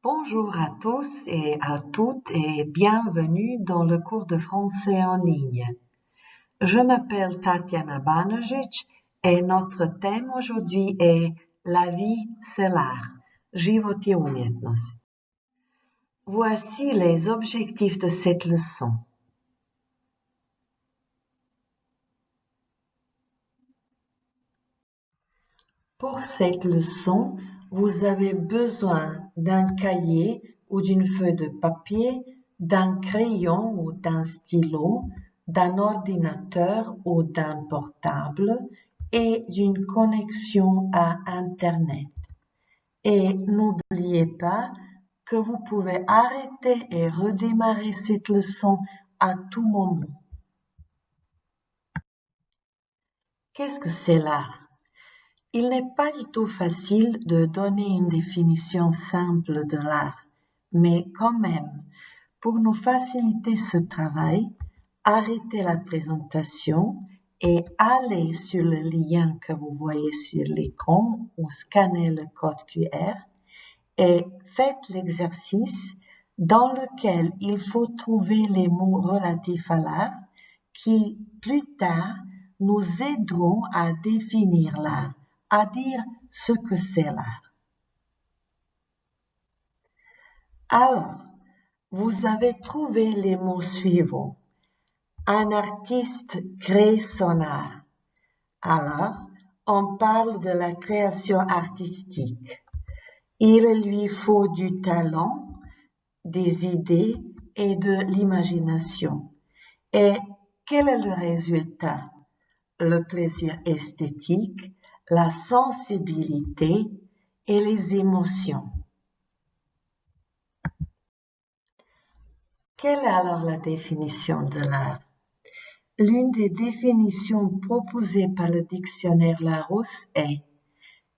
Bonjour à tous et à toutes et bienvenue dans le cours de français en ligne. Je m'appelle Tatiana Banožić et notre thème aujourd'hui est La vie, c'est l'art. Život je umjetnost. Voici les objectifs de cette leçon. Pour cette leçon, vous avez besoin d'un cahier ou d'une feuille de papier, d'un crayon ou d'un stylo, d'un ordinateur ou d'un portable et d'une connexion à Internet. Et n'oubliez pas que vous pouvez arrêter et redémarrer cette leçon à tout moment. Qu'est-ce que c'est l'art? Il n'est pas du tout facile de donner une définition simple de l'art, mais quand même, pour nous faciliter ce travail, arrêtez la présentation et allez sur le lien que vous voyez sur l'écran ou scannez le code QR et faites l'exercice dans lequel il faut trouver les mots relatifs à l'art qui, plus tard, nous aideront à définir l'art, à dire ce que c'est l'art. Alors, vous avez trouvé les mots suivants. Un artiste crée son art. Alors, on parle de la création artistique. Il lui faut du talent, des idées et de l'imagination. Et quel est le résultat? Le plaisir esthétique, la sensibilité et les émotions. Quelle est alors la définition de l'art? L'une des définitions proposées par le dictionnaire Larousse est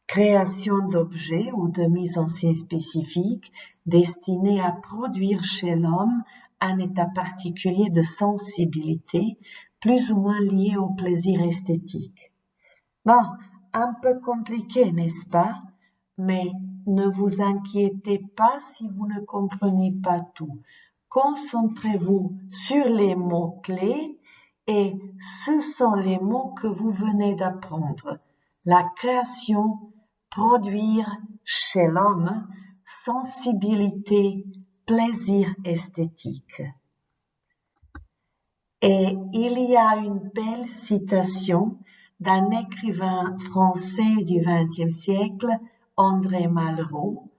création d'objets ou de mise en scène spécifique destinés à produire chez l'homme un état particulier de sensibilité, plus ou moins lié au plaisir esthétique. Bon, un peu compliqué, n'est-ce pas? Mais ne vous inquiétez pas si vous ne comprenez pas tout. Concentrez-vous sur les mots-clés et ce sont les mots que vous venez d'apprendre. La création, produire chez l'homme, sensibilité, plaisir esthétique. Et il y a une belle citation d'un écrivain français du XXe siècle, André Malraux.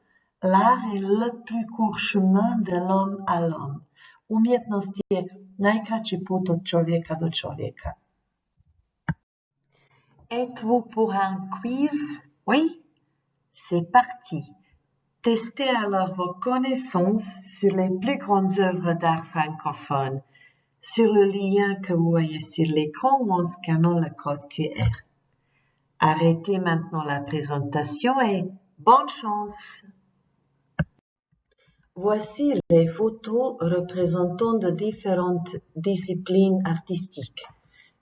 L'art est le plus court chemin de l'homme à l'homme. Umjetnost je najkraći put od čovjeka do čovjeka. Êtes-vous pour un quiz? Oui? C'est parti. Testez alors vos connaissances sur les plus grandes œuvres d'art francophones sur le lien que vous voyez sur l'écran ou en scannant le code QR. Arrêtez maintenant la présentation et bonne chance! Voici les photos représentant de différentes disciplines artistiques.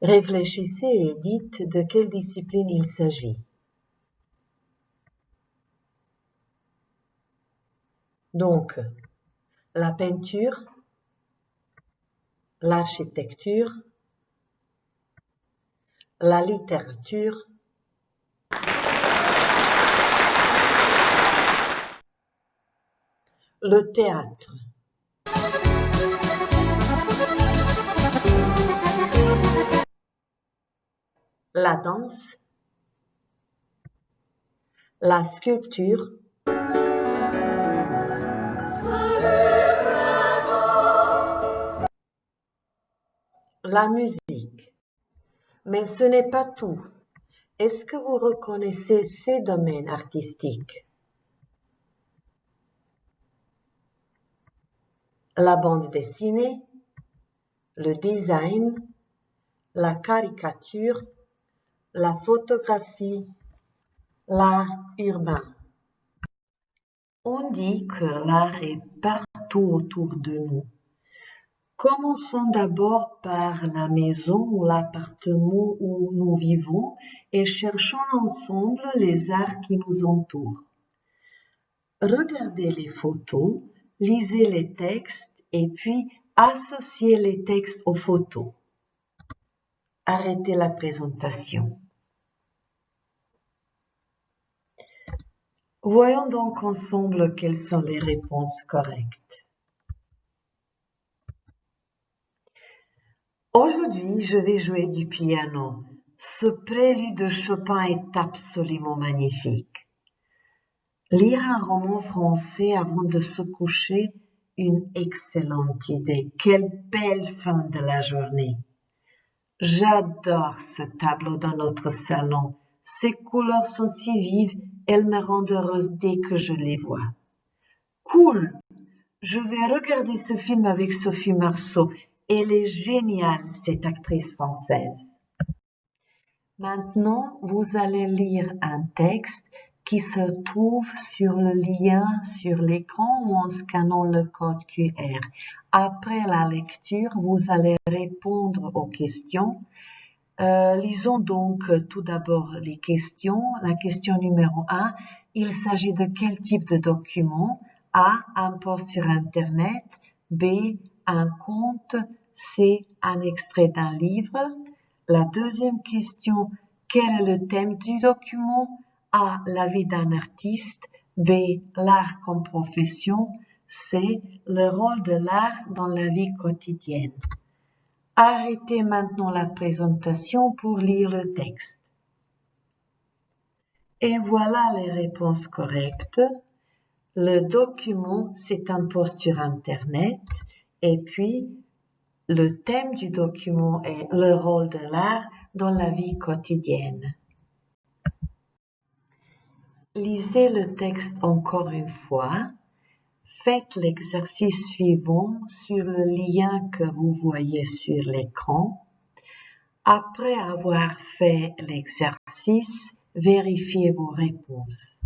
Réfléchissez et dites de quelle discipline il s'agit. Donc, la peinture, l'architecture, la littérature, le théâtre. La danse, la sculpture, la musique. Mais ce n'est pas tout. Est-ce que vous reconnaissez ces domaines artistiques? La bande dessinée, le design, la caricature, la photographie, l'art urbain. On dit que l'art est partout autour de nous. Commençons d'abord par la maison ou l'appartement où nous vivons et cherchons ensemble les arts qui nous entourent. Regardez les photos, lisez les textes et puis associez les textes aux photos. Arrêtez la présentation. Voyons donc ensemble quelles sont les réponses correctes. Aujourd'hui, je vais jouer du piano. Ce prélude de Chopin est absolument magnifique. Lire un roman français avant de se coucher, une excellente idée. Quelle belle fin de la journée. J'adore ce tableau dans notre salon. Ses couleurs sont si vives, elles me rendent heureuse dès que je les vois. Cool! Je vais regarder ce film avec Sophie Marceau. Elle est géniale, cette actrice française. Maintenant, vous allez lire un texte qui se trouve sur le lien sur l'écran ou en scannant le code QR. Après la lecture, vous allez répondre aux questions. Lisons donc tout d'abord les questions. La question numéro 1, il s'agit de quel type de document? A, un post sur Internet. B, un compte. C, un extrait d'un livre. La deuxième question, quel est le thème du document? A, la vie d'un artiste. B, l'art comme profession. C, le rôle de l'art dans la vie quotidienne. Arrêtez maintenant la présentation pour lire le texte. Et voilà les réponses correctes. Le document, c'est un post sur Internet. Et puis, le thème du document est le rôle de l'art dans la vie quotidienne. Lisez le texte encore une fois. Faites l'exercice suivant sur le lien que vous voyez sur l'écran. Après avoir fait l'exercice, vérifiez vos réponses.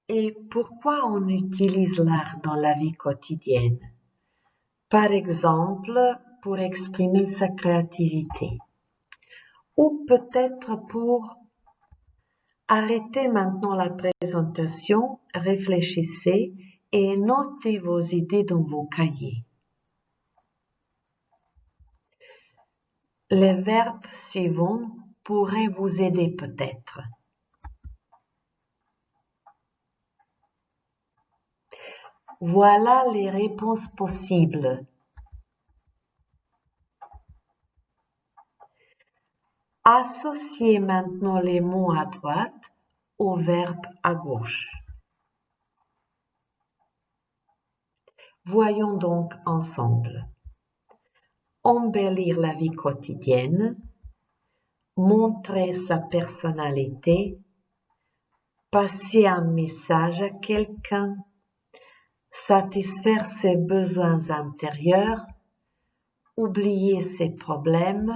Et pourquoi on utilise l'art dans la vie quotidienne? Par exemple, pour exprimer sa créativité. Ou peut-être pour arrêter maintenant la présentation, réfléchissez et notez vos idées dans vos cahiers. Les verbes suivants pourraient vous aider peut-être. Voilà les réponses possibles. Associez maintenant les mots à droite aux verbes à gauche. Voyons donc ensemble. Embellir la vie quotidienne, montrer sa personnalité, passer un message à quelqu'un, satisfaire ses besoins intérieurs, oublier ses problèmes,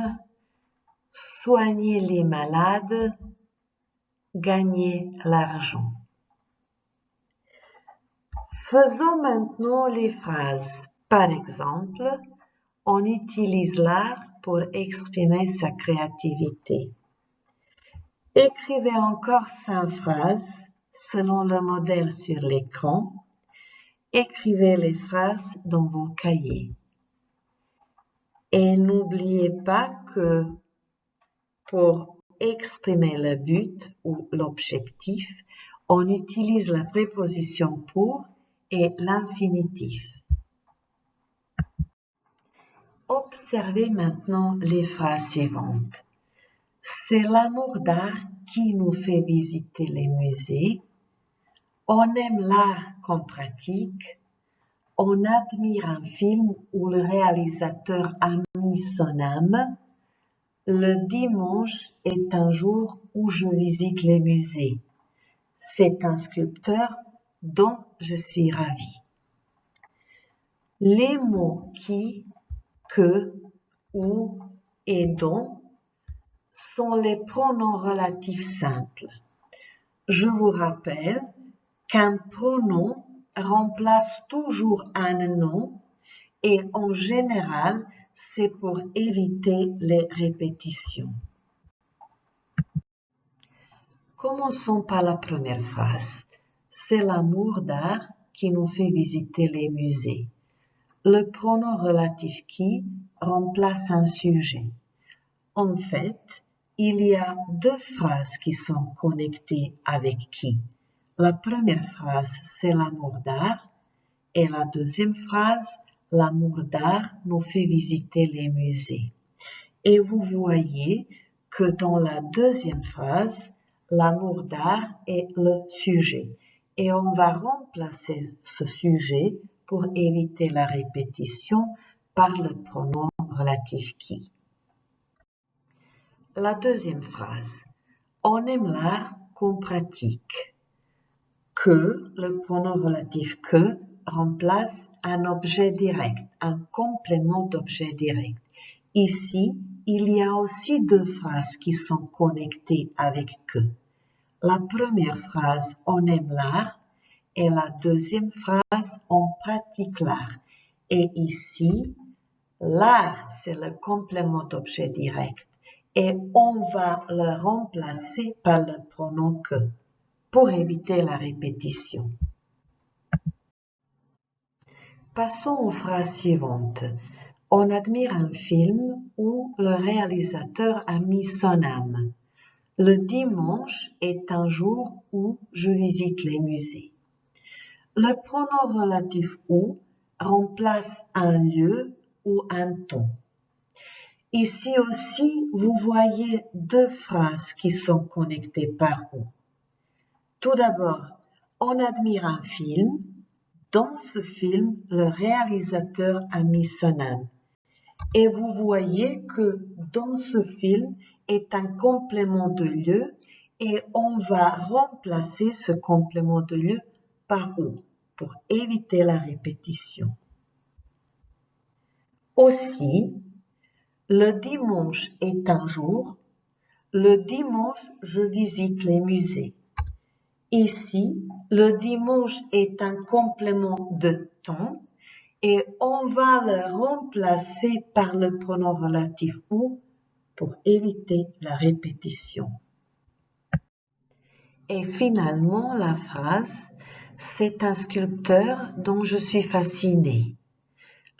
soigner les malades, gagner l'argent. Faisons maintenant les phrases. Par exemple, on utilise l'art pour exprimer sa créativité. Écrivez encore 5 phrases selon le modèle sur l'écran. Écrivez les phrases dans vos cahiers. Et n'oubliez pas que pour exprimer le but ou l'objectif, on utilise la préposition pour et l'infinitif. Observez maintenant les phrases suivantes. C'est l'amour d'art qui nous fait visiter les musées. On aime l'art comme pratique. On admire un film où le réalisateur a mis son âme. Le dimanche est un jour où je visite les musées. C'est un sculpteur dont je suis ravie. Les mots qui, que, où et dont sont les pronoms relatifs simples. Je vous rappelle qu'un pronom remplace toujours un nom et en général, c'est pour éviter les répétitions. Commençons par la première phrase. c'est l'amour d'art qui nous fait visiter les musées. Le pronom relatif qui remplace un sujet. En fait, il y a deux phrases qui sont connectées avec qui. La première phrase, c'est l'amour d'art, et la deuxième phrase, l'amour d'art nous fait visiter les musées. Et vous voyez que dans la deuxième phrase, l'amour d'art est le sujet. Et on va remplacer ce sujet pour éviter la répétition par le pronom relatif qui. La deuxième phrase. On aime l'art qu'on pratique. Que, le pronom relatif que, remplace un objet direct, un complément d'objet direct. Ici, il y a aussi deux phrases qui sont connectées avec que. La première phrase, on aime l'art, et la deuxième phrase, on pratique l'art. Et ici, l'art, c'est le complément d'objet direct, et on va le remplacer par le pronom que, pour éviter la répétition. Passons aux phrases suivantes. On admire un film où le réalisateur a mis son âme. Le dimanche est un jour où je visite les musées. Le pronom relatif où remplace un lieu ou un ton. Ici aussi, vous voyez deux phrases qui sont connectées par où. Tout d'abord, on admire un film. Dans ce film, le réalisateur a mis son âme. Et vous voyez que dans ce film est un complément de lieu et on va remplacer ce complément de lieu par où pour éviter la répétition. Aussi, le dimanche est un jour. Le dimanche, je visite les musées. Ici, le dimanche est un complément de temps et on va le remplacer par le pronom relatif où pour éviter la répétition. Et finalement, la phrase « c'est un sculpteur dont je suis fasciné ».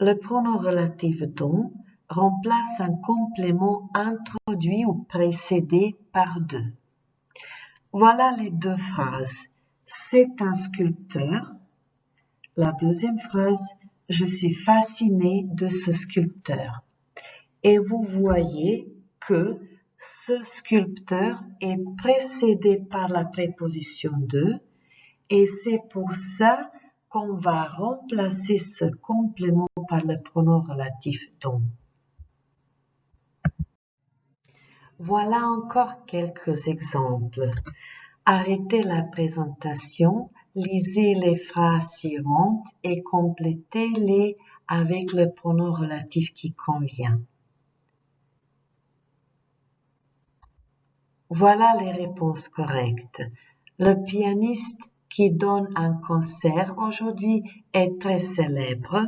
Le pronom relatif dont remplace un complément introduit ou précédé par de. Voilà les deux phrases. C'est un sculpteur. La deuxième phrase, je suis fasciné de ce sculpteur. Et vous voyez que ce sculpteur est précédé par la préposition de, et c'est pour ça qu'on va remplacer ce complément par le pronom relatif dont. Voilà encore quelques exemples. Arrêtez la présentation, lisez les phrases suivantes et complétez-les avec le pronom relatif qui convient. Voilà les réponses correctes. Le pianiste qui donne un concert aujourd'hui est très célèbre.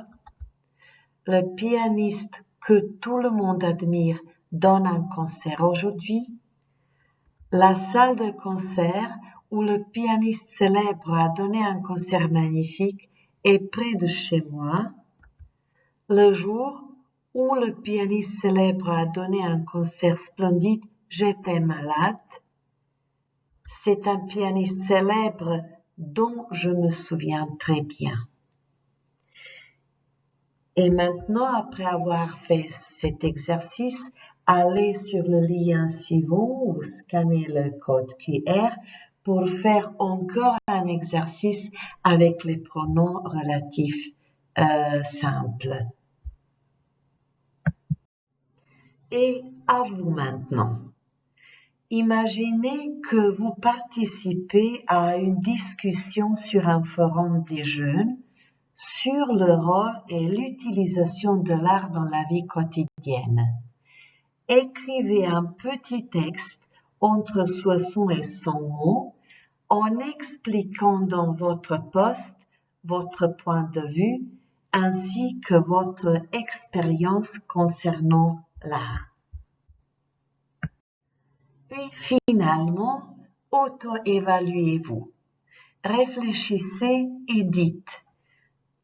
Le pianiste que tout le monde admire donne un concert aujourd'hui. La salle de concert où le pianiste célèbre a donné un concert magnifique est près de chez moi. Le jour où le pianiste célèbre a donné un concert splendide, j'étais malade. C'est un pianiste célèbre dont je me souviens très bien. Et maintenant, après avoir fait cet exercice, allez sur le lien suivant ou scannez le code QR pour faire encore un exercice avec les pronoms relatifs simples. Et à vous maintenant. Imaginez que vous participez à une discussion sur un forum des jeunes sur le rôle et l'utilisation de l'art dans la vie quotidienne. Écrivez un petit texte entre 60 et 100 mots en expliquant dans votre post votre point de vue ainsi que votre expérience concernant l'art. Puis finalement, auto-évaluez-vous. réfléchissez et dites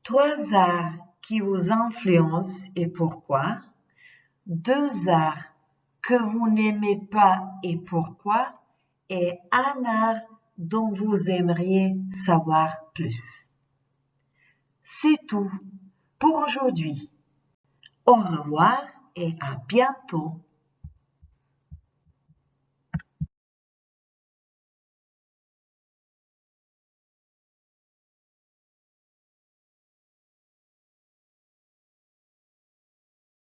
3 arts qui vous influencent et pourquoi, 2 arts que vous n'aimez pas et pourquoi, et un art dont vous aimeriez savoir plus. C'est tout pour aujourd'hui. Au revoir et à bientôt.